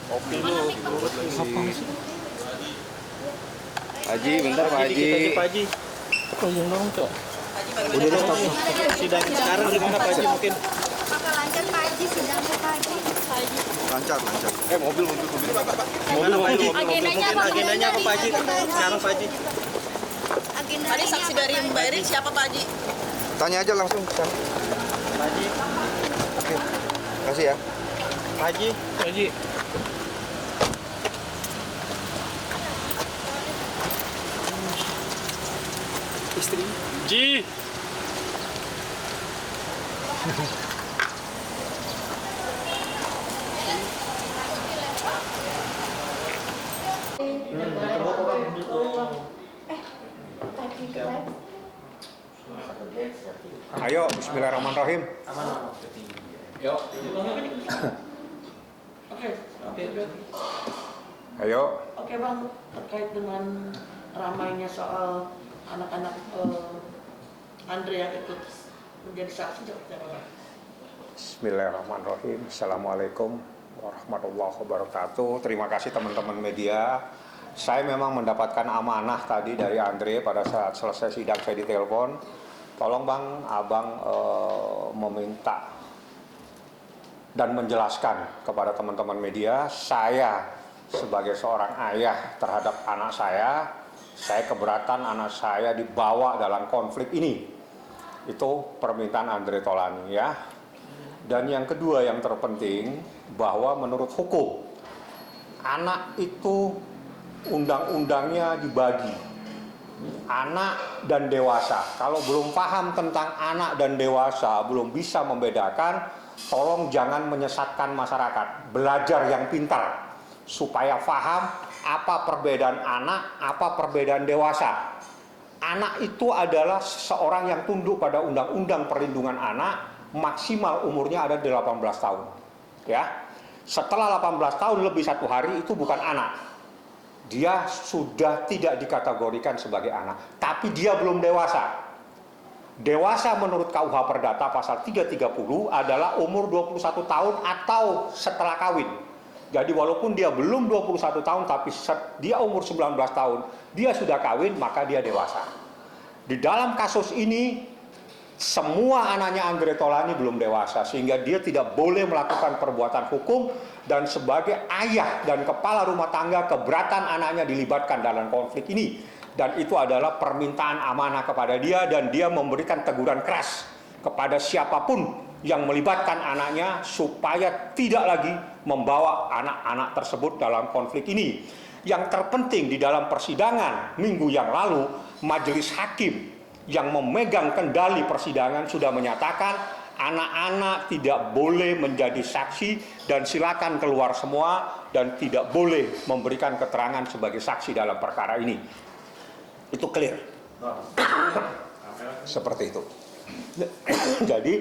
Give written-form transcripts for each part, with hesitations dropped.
Kopi lu diurut lagi. Pak Haji, bentar Pak Haji. Pak Haji. Tolong dong, Cok. Udah stop. Sidang sekarang gimana Pak Haji mungkin? Apakah lancar Pak Haji sidangnya Pak Haji? Lancar. Mobil. Gimana Pak Haji? Agendanya Mungkin apa? agendanya apa Pak Haji? Sekarang Pak Haji. Agenda Tadi saksi dari Mbak Eri siapa Pak Haji? Tanya aja langsung. Pak Haji. Oke. Kasih ya. Pak Haji. Haji. Istri. Ji. Ayo, bismillahirrahmanirrahim. Yuk. Ayo. Oke Bang, terkait dengan ramainya soal anak-anak Andre yang ikut menjadi saksi seperti apa Bang? Bismillahirrahmanirrahim. Assalamualaikum warahmatullahi wabarakatuh. Terima kasih teman-teman media. Saya memang mendapatkan amanah tadi dari Andre pada saat selesai sidang. Saya ditelepon, tolong Bang, Abang meminta dan menjelaskan kepada teman-teman media, saya sebagai seorang ayah terhadap anak saya keberatan anak saya dibawa dalam konflik ini. Itu permintaan Andre Taulany ya. Dan yang kedua yang terpenting, bahwa menurut hukum, anak itu undang-undangnya dibagi anak dan dewasa. Kalau belum paham tentang anak dan dewasa, belum bisa membedakan, tolong jangan menyesatkan masyarakat. Belajar yang pintar supaya paham apa perbedaan anak, apa perbedaan dewasa. Anak itu adalah seseorang yang tunduk pada undang-undang perlindungan anak, maksimal umurnya ada 18 tahun. Ya. Setelah 18 tahun lebih 1 hari itu bukan anak. Dia sudah tidak dikategorikan sebagai anak, tapi dia belum dewasa. Dewasa menurut KUH Perdata pasal 330 adalah umur 21 tahun atau setelah kawin. Jadi walaupun dia belum 21 tahun tapi dia umur 19 tahun, dia sudah kawin, maka dia dewasa. Di dalam kasus ini semua anaknya Andre Taulany belum dewasa, sehingga dia tidak boleh melakukan perbuatan hukum, dan sebagai ayah dan kepala rumah tangga keberatan anaknya dilibatkan dalam konflik ini. Dan itu adalah permintaan amanah kepada dia, dan dia memberikan teguran keras kepada siapapun yang melibatkan anaknya supaya tidak lagi membawa anak-anak tersebut dalam konflik ini. Yang terpenting di dalam persidangan minggu yang lalu, majelis hakim yang memegang kendali persidangan sudah menyatakan anak-anak tidak boleh menjadi saksi dan silakan keluar semua, dan tidak boleh memberikan keterangan sebagai saksi dalam perkara ini. Itu clear. Seperti itu. Jadi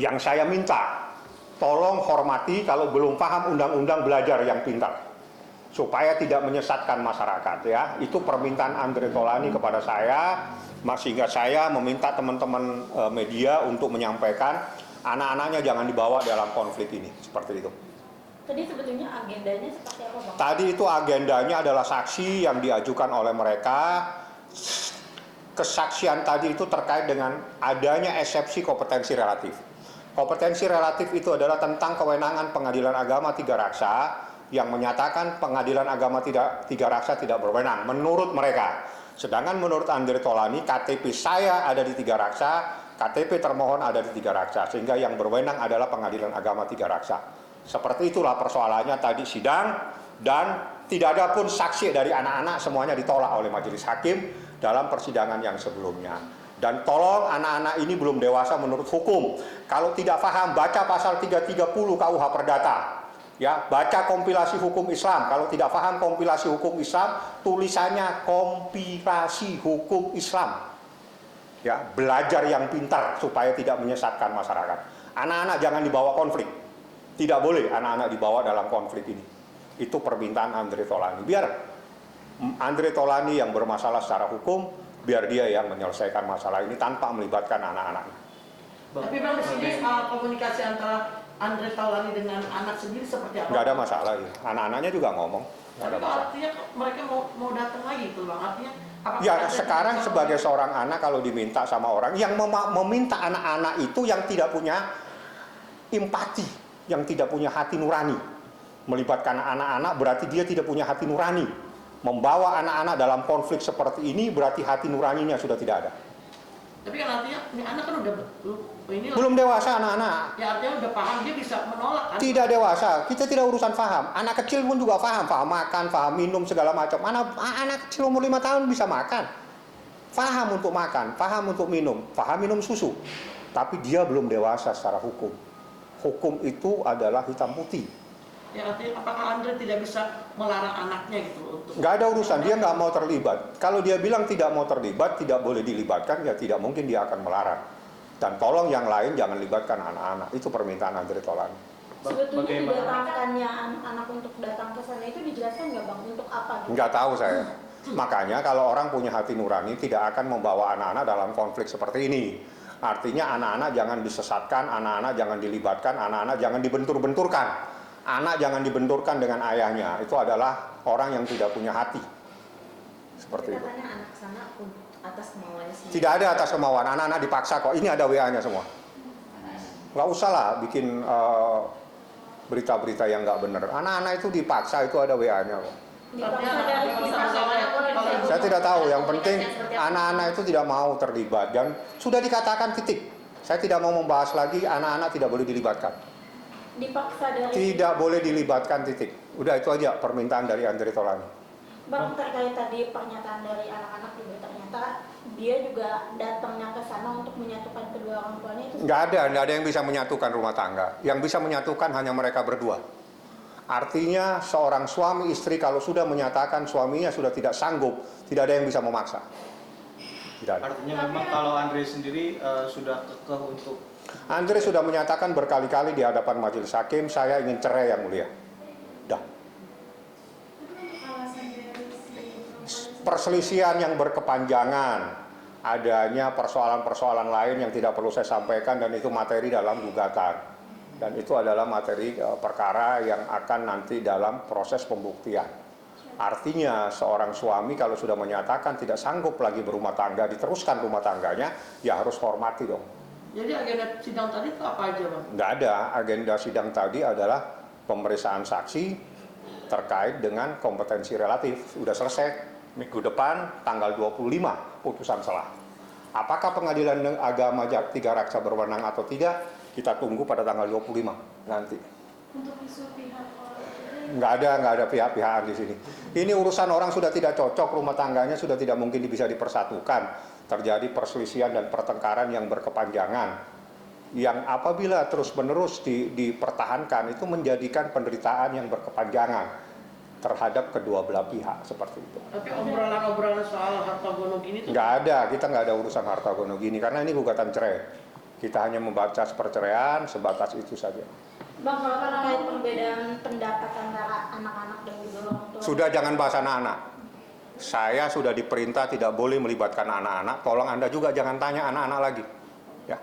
yang saya minta, tolong hormati, kalau belum paham undang-undang, belajar yang pintar supaya tidak menyesatkan masyarakat ya. Itu permintaan Andre Taulany kepada saya, sehingga saya meminta teman-teman media untuk menyampaikan anak-anaknya jangan dibawa dalam konflik ini, seperti itu. Tadi sebetulnya agendanya seperti apa Bang? Tadi itu agendanya adalah saksi yang diajukan oleh mereka. Kesaksian tadi itu terkait dengan adanya eksepsi kompetensi relatif. Kompetensi relatif itu adalah tentang kewenangan Pengadilan Agama Tiga Raksa yang menyatakan Pengadilan Agama Tiga Raksa tidak berwenang menurut mereka. Sedangkan menurut Andre Taulany, KTP saya ada di Tiga Raksa, KTP termohon ada di Tiga Raksa, sehingga yang berwenang adalah Pengadilan Agama Tiga Raksa. Seperti itulah persoalannya tadi sidang, dan tidak ada pun saksi dari anak-anak, semuanya ditolak oleh majelis hakim dalam persidangan yang sebelumnya. Dan tolong, anak-anak ini belum dewasa menurut hukum. Kalau tidak paham, baca pasal 330 KUH Perdata. Ya, baca kompilasi hukum Islam. Kalau tidak paham kompilasi hukum Islam, tulisannya kompilasi hukum Islam. Ya, belajar yang pintar supaya tidak menyesatkan masyarakat. Anak-anak jangan dibawa konflik. Tidak boleh anak-anak dibawa dalam konflik ini. Itu permintaan Andre Taulany. Biar Andre Taulany yang bermasalah secara hukum, biar dia yang menyelesaikan masalah ini tanpa melibatkan anak-anaknya. Tapi Bang, di sini komunikasi antara Andre Taulani dengan anak sendiri seperti apa? Nggak ada masalah ya. Anak-anaknya juga ngomong. Nggak ada Tapi masalah. artinya mereka mau datang lagi itu bang. Artinya apakah Ya ada sekarang sama- sebagai seorang anak kalau diminta sama orang yang meminta anak-anak itu yang tidak punya empati, yang tidak punya hati nurani. Melibatkan anak-anak berarti dia tidak punya hati nurani. Membawa anak-anak dalam konflik seperti ini berarti hati nuraninya sudah tidak ada. Tapi kan artinya ini anak kan udah ini Belum dewasa anak-anak. ya artinya udah paham dia bisa menolak kan? Tidak dewasa, kita tidak urusan paham. Anak kecil pun juga paham makan, paham minum segala macam. Anak kecil umur 5 tahun bisa makan. Paham untuk makan, paham untuk minum, paham minum susu. Tapi dia belum dewasa secara hukum. Hukum itu adalah hitam putih. Ya artinya apakah Andre tidak bisa melarang anaknya gitu untuk Nggak ada urusan, dia nggak mau terlibat. Kalau dia bilang tidak mau terlibat, tidak boleh dilibatkan, ya tidak mungkin dia akan melarang. Dan tolong yang lain jangan libatkan anak-anak. Itu permintaan Andre Taulani. Sebetulnya Bagaimana? didatangkannya anak-anak untuk datang ke sana itu dijelaskan nggak bang untuk apa? Gitu? Nggak tahu saya. Makanya kalau orang punya hati nurani tidak akan membawa anak-anak dalam konflik seperti ini. Artinya anak-anak jangan disesatkan, anak-anak jangan dilibatkan, anak-anak jangan dibentur-benturkan. Anak jangan dibenturkan dengan ayahnya. Itu adalah orang yang tidak punya hati. Seperti itu. Katanya anak sana atas kemauannya sendiri. Tidak ada atas kemauan, anak-anak dipaksa kok. Ini ada WA-nya semua. Nggak usah lah bikin berita-berita yang nggak benar. Anak-anak itu dipaksa, itu ada WA-nya kok. Dipaksa dari pihak Saya tidak tahu, yang penting anak-anak itu tidak mau terlibat. Dan sudah dikatakan titik. Saya tidak mau membahas lagi, anak-anak tidak boleh dilibatkan. Dipaksa dari Tidak boleh dilibatkan titik. Udah itu aja permintaan dari Andre Taulani. Bang, terkait tadi pernyataan dari anak-anak juga ternyata dia juga datangnya ke sana untuk menyatukan kedua orang tuanya itu. Nggak ada yang bisa menyatukan rumah tangga. Yang bisa menyatukan hanya mereka berdua. Artinya seorang suami istri kalau sudah menyatakan suaminya sudah tidak sanggup, tidak ada yang bisa memaksa. Tidak ada. Artinya memang kalau Andre sendiri sudah kekeh untuk Andre sudah menyatakan berkali-kali di hadapan majelis hakim, saya ingin cerai yang mulia. Dah. Perselisihan yang berkepanjangan, adanya persoalan-persoalan lain yang tidak perlu saya sampaikan dan itu materi dalam gugatan. Dan itu adalah materi perkara yang akan nanti dalam proses pembuktian. Artinya seorang suami kalau sudah menyatakan tidak sanggup lagi berumah tangga, diteruskan rumah tangganya, ya harus hormati dong. Jadi agenda sidang tadi itu apa aja bang? Nggak ada, agenda sidang tadi adalah pemeriksaan saksi terkait dengan kompetensi relatif. Sudah selesai, minggu depan tanggal 25 putusan selah. Apakah pengadilan agama Tiga Raksa berwenang atau tidak, kita tunggu pada tanggal 25 nanti. Untuk isu pihak Nggak ada pihak-pihakan di sini. Ini urusan orang sudah tidak cocok, rumah tangganya sudah tidak mungkin bisa dipersatukan. Terjadi perselisihan dan pertengkaran yang berkepanjangan. Yang apabila terus-menerus dipertahankan itu menjadikan penderitaan yang berkepanjangan terhadap kedua belah pihak seperti itu. Tapi obrolan-obrolan soal harta gonok ini tuh Nggak ada, kita nggak ada urusan harta gono gini karena ini gugatan cerai. Kita hanya membaca perceraian sebatas itu saja. Bang, kalau terkait perbedaan pendapat antara anak-anak dan juga orang tua. Sudah jangan bahas anak-anak. Saya sudah diperintah tidak boleh melibatkan anak-anak. Tolong Anda juga jangan tanya anak-anak lagi. Ya,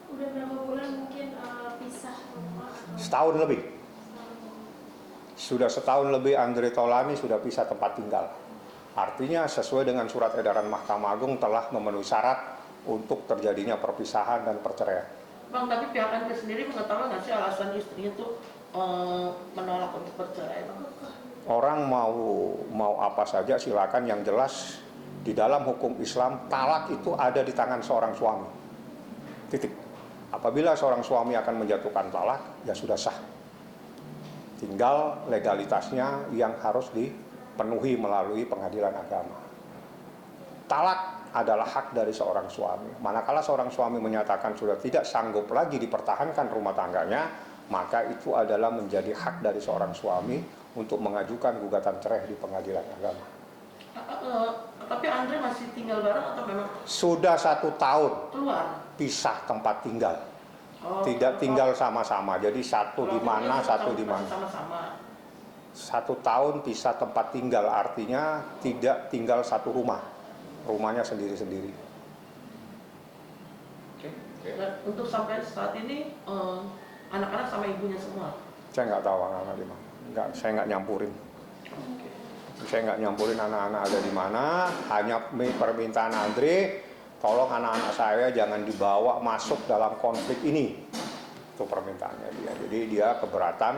udah berapa bulan mungkin pisah rumah? setahun lebih. Sudah setahun lebih Andre Taulani sudah pisah tempat tinggal. Artinya sesuai dengan surat edaran Mahkamah Agung telah memenuhi syarat untuk terjadinya perpisahan dan perceraian. bang, tapi pihak Andre sendiri mengetahui nggak sih alasan istrinya tuh menolak untuk bercerai bang? Orang mau apa saja silakan, yang jelas di dalam hukum Islam talak itu ada di tangan seorang suami. Titik. Apabila seorang suami akan menjatuhkan talak, ya sudah sah. Tinggal legalitasnya yang harus dipenuhi melalui pengadilan agama. Talak adalah hak dari seorang suami. Manakala seorang suami menyatakan sudah tidak sanggup lagi dipertahankan rumah tangganya, maka itu adalah menjadi hak dari seorang suami untuk mengajukan gugatan cerai di pengadilan agama. Tapi Andre masih tinggal bareng atau memang Sudah 1 tahun keluar? pisah tempat tinggal, Oh, tidak tinggal sama-sama. Jadi satu kalau di mana, tinggal satu di mana. Sama-sama. 1 tahun pisah tempat tinggal artinya tidak tinggal satu rumah, rumahnya sendiri-sendiri. Dan untuk sampai saat ini anak-anak sama ibunya semua. Saya nggak tahu anak-anak di mana. Saya nggak nyampurin. Saya nggak nyampurin anak-anak ada di mana. Hanya permintaan Andre, tolong anak-anak saya jangan dibawa masuk dalam konflik ini. Itu permintaannya dia. Jadi dia keberatan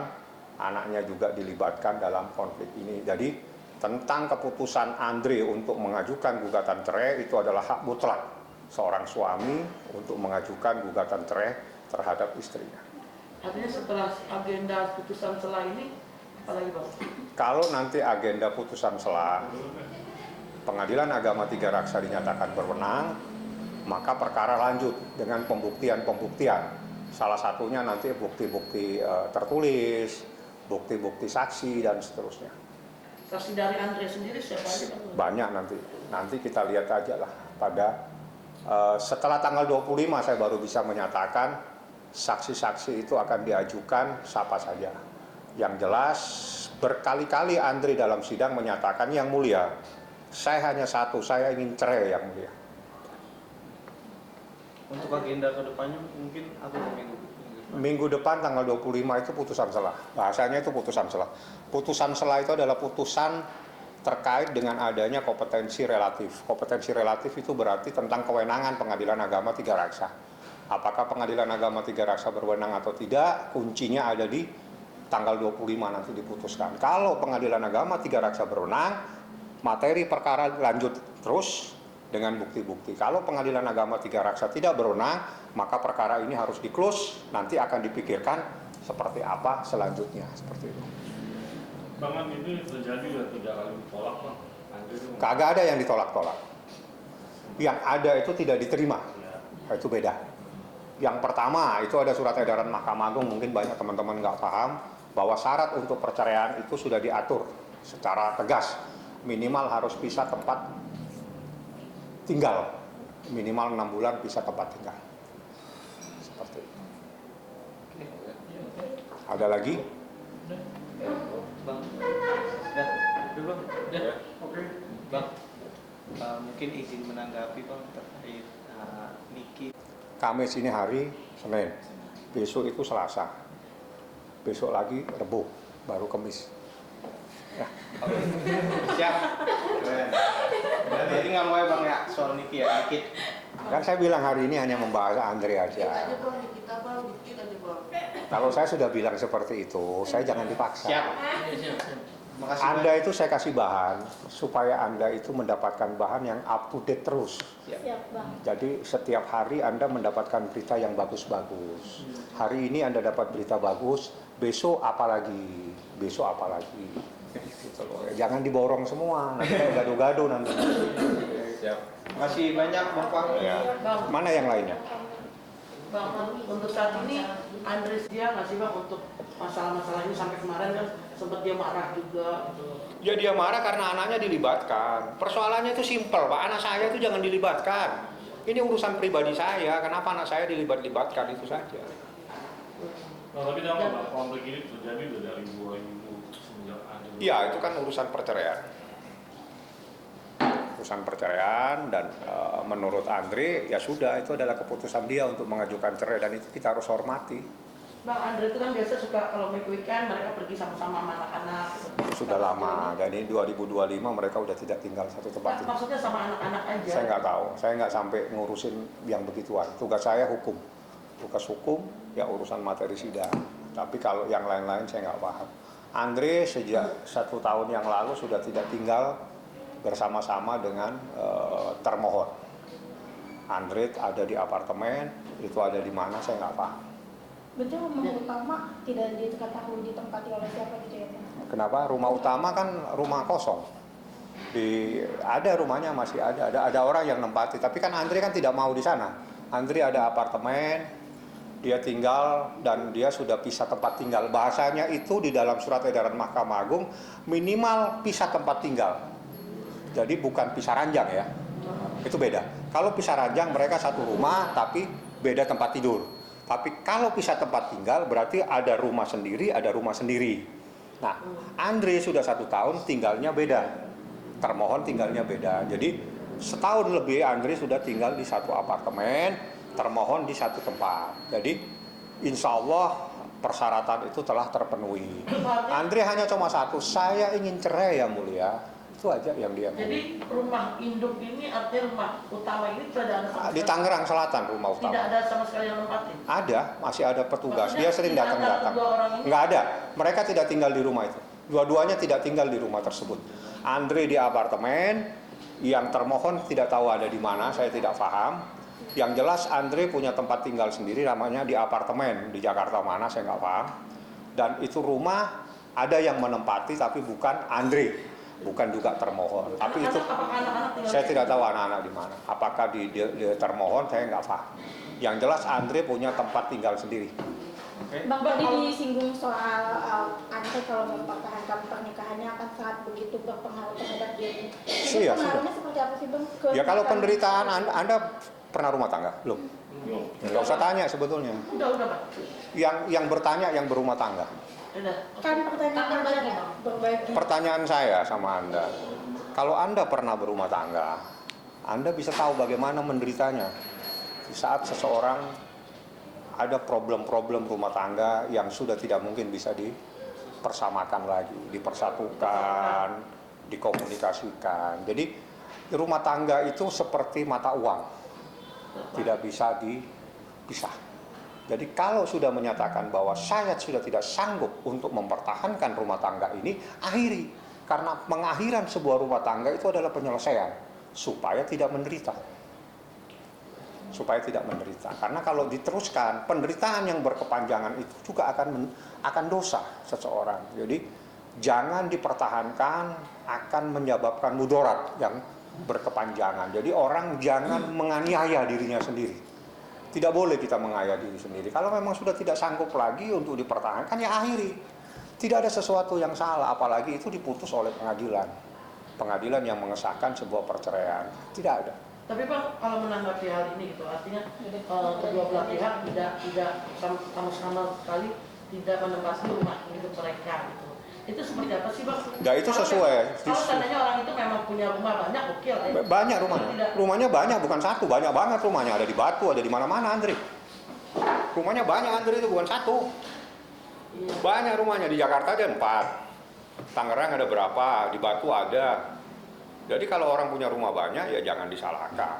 anaknya juga dilibatkan dalam konflik ini. Jadi tentang keputusan Andre untuk mengajukan gugatan cerai itu adalah hak mutlak seorang suami untuk mengajukan gugatan cerai terhadap istrinya. Artinya setelah agenda putusan selah ini, apalagi Bang? Kalau nanti agenda putusan selah Pengadilan Agama Tiga Raksa dinyatakan berwenang, maka perkara lanjut dengan pembuktian-pembuktian. Salah satunya nanti bukti-bukti tertulis, bukti-bukti saksi dan seterusnya. Saksi dari Andre sendiri siapa aja Bang? Banyak nanti kita lihat aja lah pada setelah tanggal 25 saya baru bisa menyatakan saksi-saksi itu akan diajukan siapa saja. Yang jelas berkali-kali Andre dalam sidang menyatakan, yang mulia, saya hanya satu, saya ingin cerai yang mulia. Untuk agenda kedepannya mungkin apa Minggu depan tanggal 25 itu putusan selah. Bahasanya itu putusan selah. Putusan selah itu adalah putusan terkait dengan adanya kompetensi relatif. Kompetensi relatif itu berarti tentang kewenangan Pengadilan Agama Tiga Raksa. Apakah Pengadilan Agama Tiga Raksa berwenang atau tidak, kuncinya ada di tanggal 25 nanti diputuskan. Kalau Pengadilan Agama Tiga Raksa berwenang, materi perkara lanjut terus dengan bukti-bukti. Kalau Pengadilan Agama Tiga Raksa tidak berwenang, maka perkara ini harus di-close, nanti akan dipikirkan seperti apa selanjutnya, seperti itu. Bang, ini terjadi ya 3 kali ditolak Bang. Kagak ada yang ditolak-tolak. Yang ada itu tidak diterima. Itu beda. Yang pertama itu ada surat edaran Mahkamah Agung, mungkin banyak teman-teman nggak paham bahwa syarat untuk perceraian itu sudah diatur secara tegas. Minimal harus pisah tempat tinggal, minimal 6 bulan pisah tempat tinggal. Seperti itu. Ada lagi? Bang, oke. Bang, mungkin izin menanggapi Bang terkait Niki. Kamis ini hari Senin, besok itu Selasa, besok lagi Rebo, baru Kamis. Ya. Oke. Siap. Keren. Berarti nggak mau ya Bang ya soal Niki ya, dikit. Kan saya bilang hari ini hanya membahas Andre aja. Kalau saya sudah bilang seperti itu, saya jangan dipaksa. Siap. Makasih Anda itu saya kasih bahan supaya Anda itu mendapatkan bahan yang up to date terus. Siap Bang. Jadi setiap hari Anda mendapatkan berita yang bagus-bagus. Hari ini Anda dapat berita bagus, besok apa lagi? Besok apa lagi? Gitu loh. Jangan diborong semua, nanti gaduh-gaduh nanti. Siap. Makasih banyak Bang Pang. Ya. Mana yang lainnya? Bang, untuk saat ini Andre sedia nggak sih Bang untuk masalah-masalah ini sampai kemarin kan sempat dia marah juga. Ya dia marah karena anaknya dilibatkan. Persoalannya itu simpel Pak, anak saya itu jangan dilibatkan. Ini urusan pribadi saya, kenapa anak saya dilibatkan itu saja. Nah, tapi dalam konflik ini terjadi udah dari 2000 semenjak ada. Iya itu kan urusan perceraian. Urusan perceraian dan menurut Andre ya sudah itu adalah keputusan dia untuk mengajukan cerai dan itu kita harus hormati. Bang, Andre itu kan biasa suka kalau weekend mereka pergi sama-sama sama anak-anak. Sudah lama, dan ini 2025 mereka udah tidak tinggal satu tempat. Nah, maksudnya sama anak-anak aja. Saya nggak tahu, saya nggak sampai ngurusin yang begituan. Tugas saya hukum, tugas hukum ya urusan materi sidang. Tapi kalau yang lain-lain saya nggak paham. Andre sejak 1 tahun yang lalu sudah tidak tinggal bersama-sama dengan termohon. Andre ada di apartemen, itu ada di mana saya nggak paham. Berarti rumah utama tidak diketahui ditempati oleh siapa gitu ya Bang? Kenapa? Rumah utama kan rumah kosong. Ada rumahnya masih ada orang yang nempati, tapi kan Andre kan tidak mau di sana. Andre ada apartemen, dia tinggal dan dia sudah pisah tempat tinggal. Bahasanya itu di dalam surat edaran Mahkamah Agung minimal pisah tempat tinggal. Jadi bukan pisah ranjang ya. Itu beda. Kalau pisah ranjang mereka satu rumah tapi beda tempat tidur. Tapi kalau pisah tempat tinggal berarti ada rumah sendiri, ada rumah sendiri. Nah, Andre sudah 1 tahun tinggalnya beda. Termohon tinggalnya beda. Jadi setahun lebih Andre sudah tinggal di satu apartemen, termohon di satu tempat. Jadi insya Allah persyaratan itu telah terpenuhi. Andre hanya cuma satu, saya ingin cerai yang mulia. Itu aja yang dia mau. Jadi rumah induk ini artinya rumah utama ini tidak ada sama Di sekali. Tangerang Selatan rumah Tidak utama. ada sama sekali yang nempatin. Ada, masih ada petugas. Maksudnya Dia sering di antara datang-datang. kedua orang ini? Nggak ada. Mereka tidak tinggal di rumah itu. Dua-duanya tidak tinggal di rumah tersebut. Andre di apartemen, yang termohon tidak tahu ada di mana, saya tidak paham. Yang jelas Andre punya tempat tinggal sendiri, namanya di apartemen di Jakarta mana, saya nggak paham. Dan itu rumah ada yang menempati, tapi bukan Andre. Bukan juga termohon, tapi itu Apakah anak-anak tinggal saya di tidak situ? tahu anak-anak di mana. Apakah di termohon, saya nggak paham. Yang jelas Andre punya tempat tinggal sendiri. Bang, tadi disinggung soal Andre kalau mempertahankan pernikahannya akan sangat begitu berpengaruh terhadap dia. Itu Iya, pengaruhnya seperti apa sih Bang? Ya kalau penderitaan Anda pernah rumah tangga? Belum. Nggak usah tanya sebetulnya. Udah Pak. Yang bertanya yang berumah tangga. Udah. Kan pertanyaannya berbagi. Pertanyaan saya sama Anda, kalau Anda pernah berumah tangga, Anda bisa tahu bagaimana menderitanya di saat seseorang ada problem-problem rumah tangga yang sudah tidak mungkin bisa dipersamakan lagi, dipersatukan, dikomunikasikan. Jadi rumah tangga itu seperti mata uang, tidak bisa dipisah. Jadi kalau sudah menyatakan bahwa saya sudah tidak sanggup untuk mempertahankan rumah tangga ini, akhiri. Karena pengakhiran sebuah rumah tangga itu adalah penyelesaian, supaya tidak menderita. Supaya tidak menderita. Karena kalau diteruskan, penderitaan yang berkepanjangan itu juga akan dosa seseorang. Jadi jangan dipertahankan, akan menyebabkan mudarat yang berkepanjangan. Jadi orang jangan menganiaya dirinya sendiri. Tidak boleh kita menganiaya diri sendiri. Kalau memang sudah tidak sanggup lagi untuk dipertahankan, ya akhiri. Tidak ada sesuatu yang salah, apalagi itu diputus oleh pengadilan. Pengadilan yang mengesahkan sebuah perceraian. Tidak ada. Tapi Bang, kalau menanggapi hal ini gitu, artinya kedua belah pihak tidak sama sekali tidak menempati rumah hidup mereka gitu. Itu seperti apa sih Bang? Ya itu sesuai. Kalau seandainya orang itu memang punya rumah banyak, oke lah ya. Banyak rumahnya. Tidak. Rumahnya banyak, bukan satu, banyak banget rumahnya. Ada di Batu, ada di mana-mana Andre. Rumahnya banyak Andre, itu bukan satu. Iya. Banyak rumahnya, di Jakarta ada 4. Tangerang ada berapa, di Batu ada. Jadi kalau orang punya rumah banyak, ya jangan disalahkan.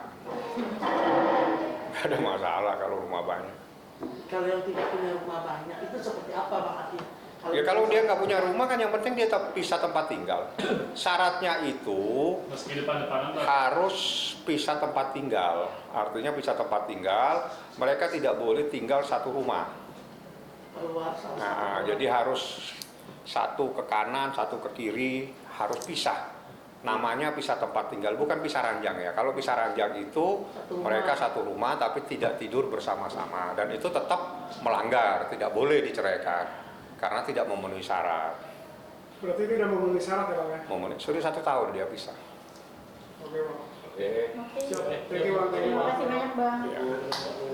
Gak ada masalah kalau rumah banyak. Kalau yang tidak punya rumah banyak, itu seperti apa Bang artinya? Ya kalau dia nggak punya rumah kan yang penting dia pisah tempat tinggal. Syaratnya itu Meski depan-depanan Pak. harus pisah tempat tinggal. Artinya pisah tempat tinggal, mereka tidak boleh tinggal satu rumah. Keluar salah Nah, satu. jadi harus satu ke kanan, satu ke kiri, harus pisah. Namanya pisah tempat tinggal, bukan pisah ranjang ya. Kalau pisah ranjang itu Satu rumah. mereka satu rumah tapi tidak tidur bersama-sama. Dan itu tetap melanggar, tidak boleh diceraikan. Karena tidak memenuhi syarat. Berarti ini udah memenuhi syarat ya Bang ya? Memenuhi, sudah 1 tahun dia pisah. Oke Bang. Oke. Oke. Siap. Thank you Bang. Terima kasih banyak Bang. Ya.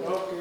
Oke.